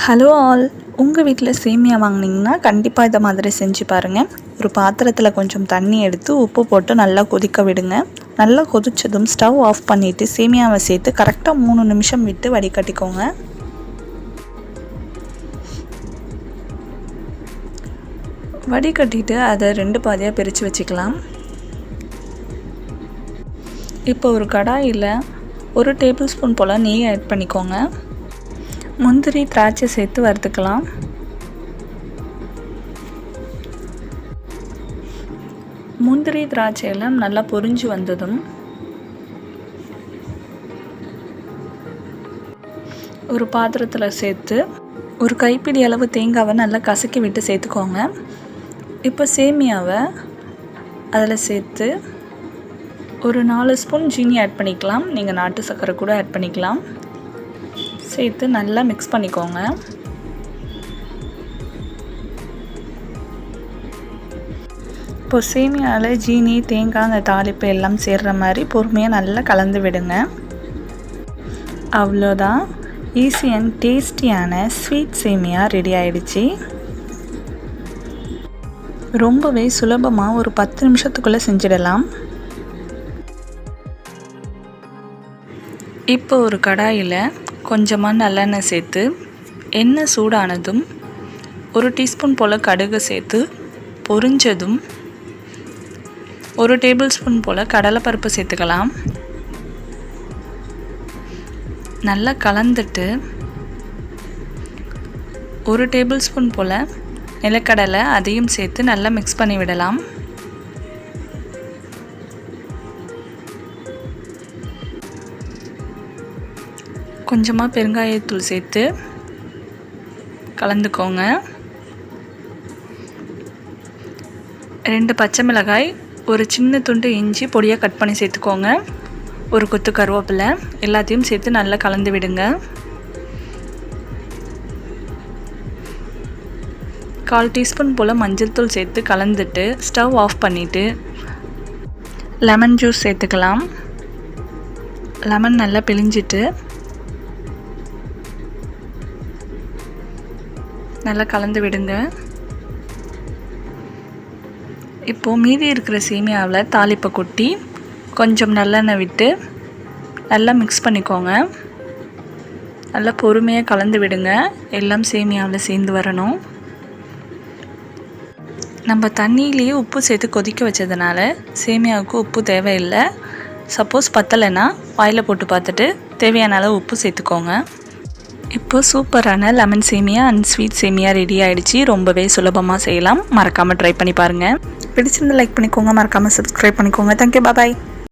Hello all, உங்கள் வீட்டில் சேமியா வாங்கினீங்கன்னா கண்டிப்பாக இதை மாதிரி செஞ்சு பாருங்கள். ஒரு பாத்திரத்தில் கொஞ்சம் தண்ணி எடுத்து உப்பு போட்டு நல்லா கொதிக்க விடுங்க. நல்லா கொதித்ததும் ஸ்டவ் ஆஃப் பண்ணிவிட்டு சேமியாவை சேர்த்து கரெக்டாக 3 நிமிஷம் விட்டு வடிகட்டிக்கோங்க. வடிகட்டிட்டு அதை 2 பாதியாக பிரித்து வச்சுக்கலாம். இப்போ ஒரு கடாயில் 1 டேபிள் ஸ்பூன் போல் நெய் ஆட் பண்ணிக்கோங்க. முந்திரி திராட்சை சேர்த்து வறுத்துக்கலாம். முந்திரி திராட்சையெல்லாம் நல்லா பொரிஞ்சு வந்ததும் ஒரு பாத்திரத்தில் சேர்த்து ஒரு கைப்பிடி அளவு தேங்காவை நல்லா கசக்கி விட்டு சேர்த்துக்கோங்க. இப்போ சேமியாவை அதில் சேர்த்து ஒரு 4 ஸ்பூன் ஜீனி ஆட் பண்ணிக்கலாம். நீங்கள் நாட்டு சர்க்கரை கூட ஆட் பண்ணிக்கலாம். சேர்த்து நல்லா மிக்ஸ் பண்ணிக்கோங்க. இப்போ சேமியாவில் ஜீனி, தேங்காய், அந்த தாளிப்பு எல்லாம் சேர்கிற மாதிரி பொறுமையாக நல்லா கலந்து விடுங்க. அவ்வளோதான், ஈஸி அண்ட் டேஸ்டியான ஸ்வீட் சேமியா ரெடி ஆகிடுச்சு. ரொம்பவே சுலபமாக ஒரு 10 நிமிஷத்துக்குள்ளே செஞ்சிடலாம். இப்போ ஒரு கடாயில் கொஞ்சமாக நல்லெண்ணெய் சேர்த்து எண்ணெய் சூடானதும் 1 டீஸ்பூன் போல் கடுகு சேர்த்து பொரிஞ்சதும் 1 டேபிள் ஸ்பூன் போல் கடலைப்பருப்பு சேர்த்துக்கலாம். நல்லா கலந்துட்டு 1 டேபிள் ஸ்பூன் போல் நிலக்கடலை அதையும் சேர்த்து நல்லா மிக்ஸ் பண்ணி விடலாம். கொஞ்சமாக பெருங்காயத்தூள் சேர்த்து கலந்துக்கோங்க. 2 பச்சை மிளகாய், ஒரு சின்ன துண்டு இஞ்சி பொடியாக கட் பண்ணி சேர்த்துக்கோங்க. ஒரு கொத்து கருவேப்பிலை, எல்லாத்தையும் சேர்த்து நல்லா கலந்து விடுங்க. 1/4 டீஸ்பூன் போல் மஞ்சள் தூள் சேர்த்து கலந்துட்டு ஸ்டவ் ஆஃப் பண்ணிவிட்டு லெமன் ஜூஸ் சேர்த்துக்கலாம். லெமன் நல்லா பிழிஞ்சிட்டு நல்லா கலந்து விடுங்க. இப்போது மீதி இருக்கிற சேமியாவில் தாளிப்பை கொட்டி கொஞ்சம் நல்லெண்ணெய் விட்டு நல்லா மிக்ஸ் பண்ணிக்கோங்க. நல்லா பொறுமையாக கலந்து விடுங்க. எல்லாம் சேமியாவில் சேர்ந்து வரணும். நம்ம தண்ணியிலேயே உப்பு சேர்த்து கொதிக்க வச்சதுனால சேமியாவுக்கு உப்பு தேவையில்லை. சப்போஸ் பத்தலைன்னா வாயில் போட்டு பார்த்துட்டு தேவையான அளவு உப்பு சேர்த்துக்கோங்க. இப்போ சூப்பரான லெமன் சேமியா அண்ட் ஸ்வீட் சேமியா ரெடி ஆகிடுச்சு. ரொம்பவே சுலபமாக செய்யலாம். மறக்காமல் ட்ரை பண்ணி பாருங்கள். பிடிச்சிருந்தா லைக் பண்ணிக்கோங்க, மறக்காமல் சப்ஸ்கிரைப் பண்ணிக்கோங்க. தேங்க்யூ, பாய்.